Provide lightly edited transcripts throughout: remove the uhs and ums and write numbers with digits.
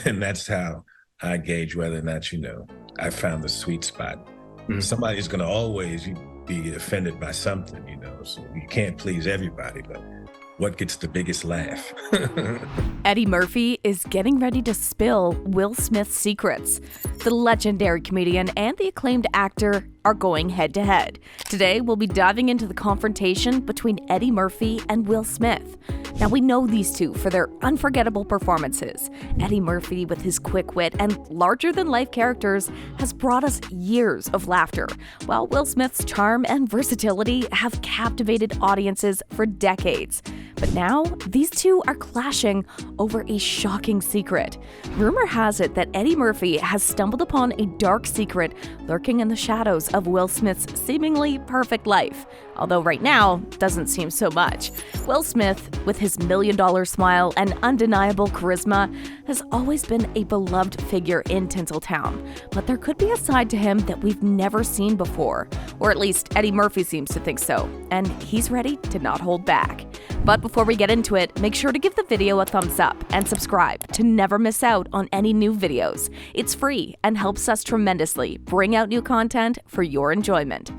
And that's how I gauge whether or not, I found the sweet spot. Somebody's going to always be offended by something, so you can't please everybody, but what gets the biggest laugh? Eddie Murphy is getting ready to spill Will Smith's secrets. The legendary comedian and the acclaimed actor are going head to head. Today, we'll be diving into the confrontation between Eddie Murphy and Will Smith. Now, we know these two for their unforgettable performances. Eddie Murphy, with his quick wit and larger-than-life characters, has brought us years of laughter, while Will Smith's charm and versatility have captivated audiences for decades. But now, these two are clashing over a shocking secret. Rumor has it that Eddie Murphy has stumbled upon a dark secret lurking in the shadows of Will Smith's seemingly perfect life. Although right now, doesn't seem so much. Will Smith, with his million-dollar smile and undeniable charisma, has always been a beloved figure in Tinseltown. But there could be a side to him that we've never seen before. Or at least Eddie Murphy seems to think so. And he's ready to not hold back. But before we get into it, make sure to give the video a thumbs up and subscribe to never miss out on any new videos. It's free and helps us tremendously bring out new content for your enjoyment.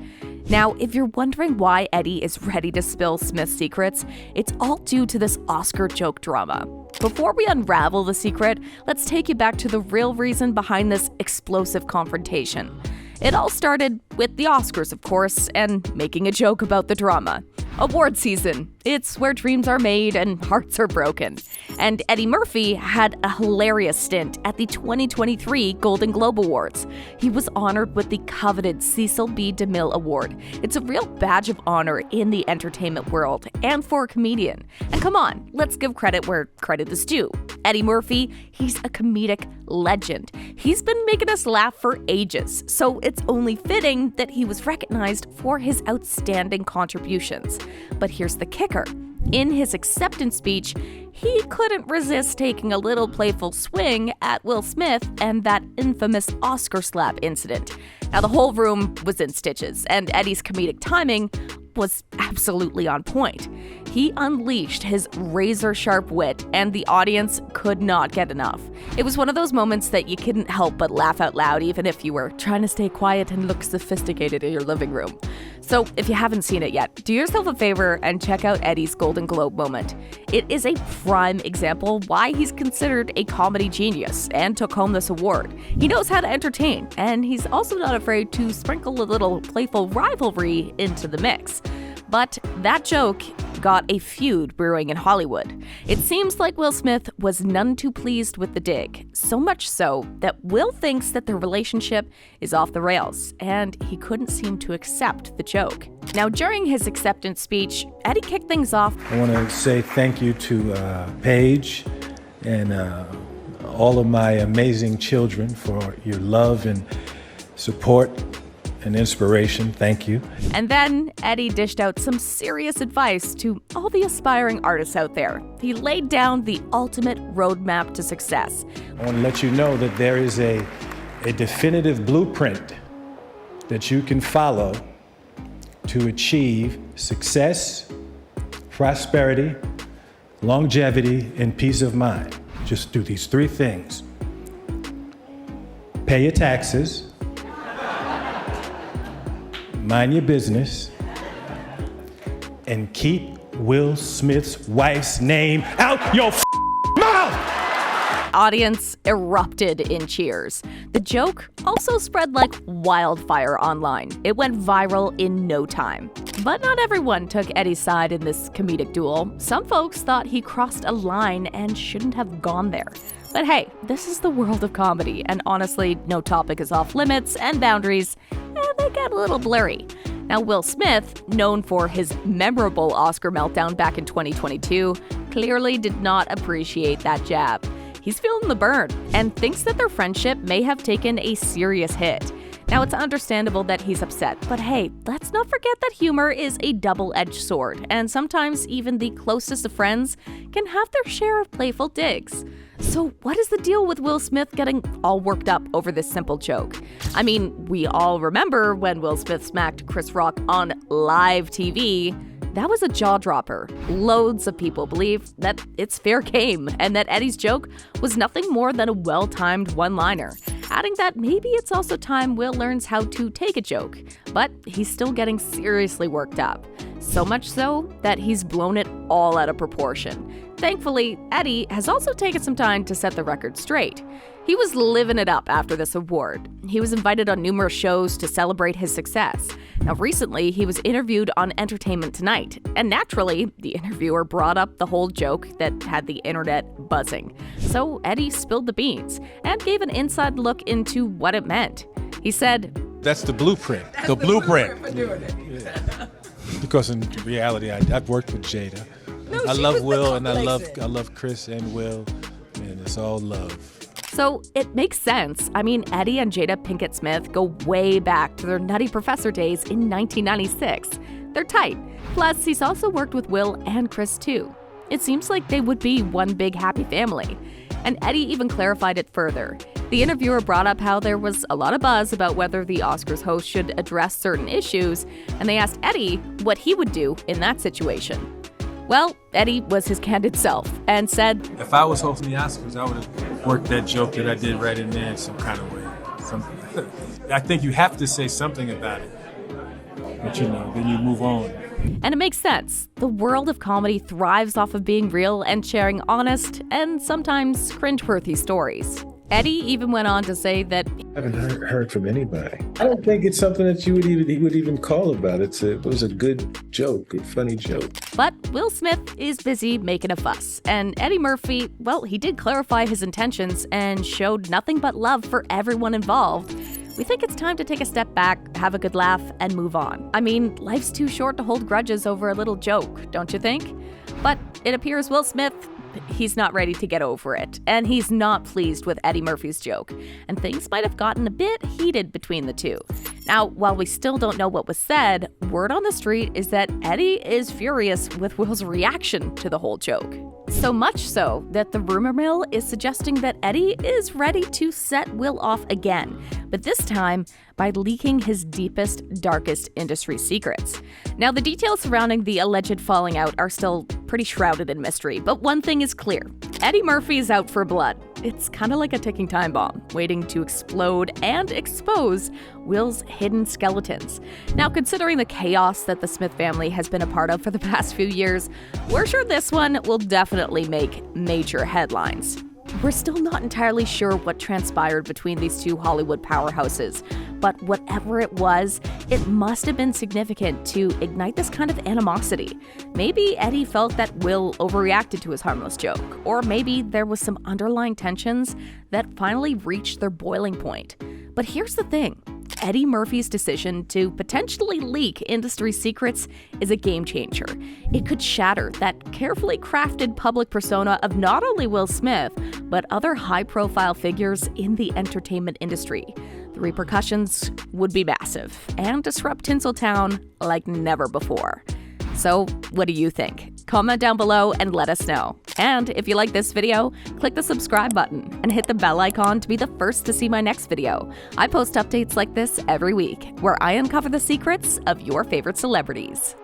Now, if you're wondering why Eddie is ready to spill Smith's secrets, it's all due to this Oscar joke drama. Before we unravel the secret, let's take you back to the real reason behind this explosive confrontation. It all started with the Oscars, of course, and making a joke about the drama. Award season. It's where dreams are made and hearts are broken. And Eddie Murphy had a hilarious stint at the 2023 Golden Globe Awards. He was honored with the coveted Cecil B. DeMille Award. It's a real badge of honor in the entertainment world and for a comedian. And come on, let's give credit where credit is due. Eddie Murphy, he's a comedic legend. He's been making us laugh for ages, so it's only fitting that he was recognized for his outstanding contributions. But here's the kicker. In his acceptance speech, he couldn't resist taking a little playful swing at Will Smith and that infamous Oscar slap incident. Now, the whole room was in stitches, and Eddie's comedic timing was absolutely on point. He unleashed his razor-sharp wit, and the audience could not get enough. It was one of those moments that you couldn't help but laugh out loud, even if you were trying to stay quiet and look sophisticated in your living room. So, if you haven't seen it yet, do yourself a favor and check out Eddie's Golden Globe moment. It is a prime example why he's considered a comedy genius and took home this award. He knows how to entertain, and he's also not afraid to sprinkle a little playful rivalry into the mix. But that joke got a feud brewing in Hollywood. It seems like Will Smith was none too pleased with the dig, so much so that Will thinks that their relationship is off the rails, and he couldn't seem to accept the joke. Now, during his acceptance speech, Eddie kicked things off. I want to say thank you to Paige and all of my amazing children for your love and support and inspiration. Thank you. And then Eddie dished out some serious advice to all the aspiring artists out there. He laid down the ultimate roadmap to success. I want to let you know that there is a definitive blueprint that you can follow to achieve success, prosperity, longevity, and peace of mind. Just do these three things. Pay your taxes, mind your business, and keep Will Smith's wife's name out your mouth! Audience erupted in cheers. The joke also spread like wildfire online. It went viral in no time. But not everyone took Eddie's side in this comedic duel. Some folks thought he crossed a line and shouldn't have gone there. But hey, this is the world of comedy, and honestly, no topic is off limits, and boundaries, they get a little blurry. Now, Will Smith, known for his memorable Oscar meltdown back in 2022, clearly did not appreciate that jab. He's feeling the burn and thinks that their friendship may have taken a serious hit. Now, it's understandable that he's upset, but hey, let's not forget that humor is a double-edged sword, and sometimes even the closest of friends can have their share of playful digs. So what is the deal with Will Smith getting all worked up over this simple joke? I mean, we all remember when Will Smith smacked Chris Rock on live TV. That was a jaw-dropper. Loads of people believe that it's fair game and that Eddie's joke was nothing more than a well-timed one-liner, adding that maybe it's also time Will learns how to take a joke. But he's still getting seriously worked up. So much so that he's blown it all out of proportion. Thankfully, Eddie has also taken some time to set the record straight. He was living it up after this award. He was invited on numerous shows to celebrate his success. Now, recently, he was interviewed on Entertainment Tonight, and naturally, the interviewer brought up the whole joke that had the internet buzzing. So Eddie spilled the beans and gave an inside look into what it meant. He said, That's the blueprint. The blueprint. Yeah. Because in reality, I've worked with Jada. I love Will, and I love Chris and Will, and it's all love. So it makes sense. I mean, Eddie and Jada Pinkett Smith go way back to their Nutty Professor days in 1996. They're tight. Plus, he's also worked with Will and Chris too. It seems like they would be one big happy family. And Eddie even clarified it further. The interviewer brought up how there was a lot of buzz about whether the Oscars host should address certain issues, and they asked Eddie what he would do in that situation. Well, Eddie was his candid self and said, If I was hosting the Oscars, I would have worked that joke that I did right in there in some kind of way. I think you have to say something about it. But then you move on. And it makes sense. The world of comedy thrives off of being real and sharing honest and sometimes cringeworthy stories. Eddie even went on to say that I haven't heard from anybody. I don't think it's something that he would even call about. It was a good joke, a funny joke. But Will Smith is busy making a fuss. And Eddie Murphy, well, he did clarify his intentions and showed nothing but love for everyone involved. We think it's time to take a step back, have a good laugh, and move on. I mean, life's too short to hold grudges over a little joke, don't you think? But it appears Will Smith, he's not ready to get over it, and he's not pleased with Eddie Murphy's joke, and things might have gotten a bit heated between the two. Now, while we still don't know what was said, word on the street is that Eddie is furious with Will's reaction to the whole joke. So much so that the rumor mill is suggesting that Eddie is ready to set Will off again, but this time by leaking his deepest, darkest industry secrets. Now, the details surrounding the alleged falling out are still pretty shrouded in mystery, but one thing is clear. Eddie Murphy is out for blood. It's kind of like a ticking time bomb, waiting to explode and expose Will's hidden skeletons. Now, considering the chaos that the Smith family has been a part of for the past few years, we're sure this one will definitely make major headlines. We're still not entirely sure what transpired between these two Hollywood powerhouses, but whatever it was, it must have been significant to ignite this kind of animosity. Maybe Eddie felt that Will overreacted to his harmless joke, or maybe there was some underlying tensions that finally reached their boiling point. But here's the thing. Eddie Murphy's decision to potentially leak industry secrets is a game changer. It could shatter that carefully crafted public persona of not only Will Smith, but other high-profile figures in the entertainment industry. The repercussions would be massive and disrupt Tinseltown like never before. So, what do you think? Comment down below and let us know. And if you like this video, click the subscribe button and hit the bell icon to be the first to see my next video. I post updates like this every week, where I uncover the secrets of your favorite celebrities.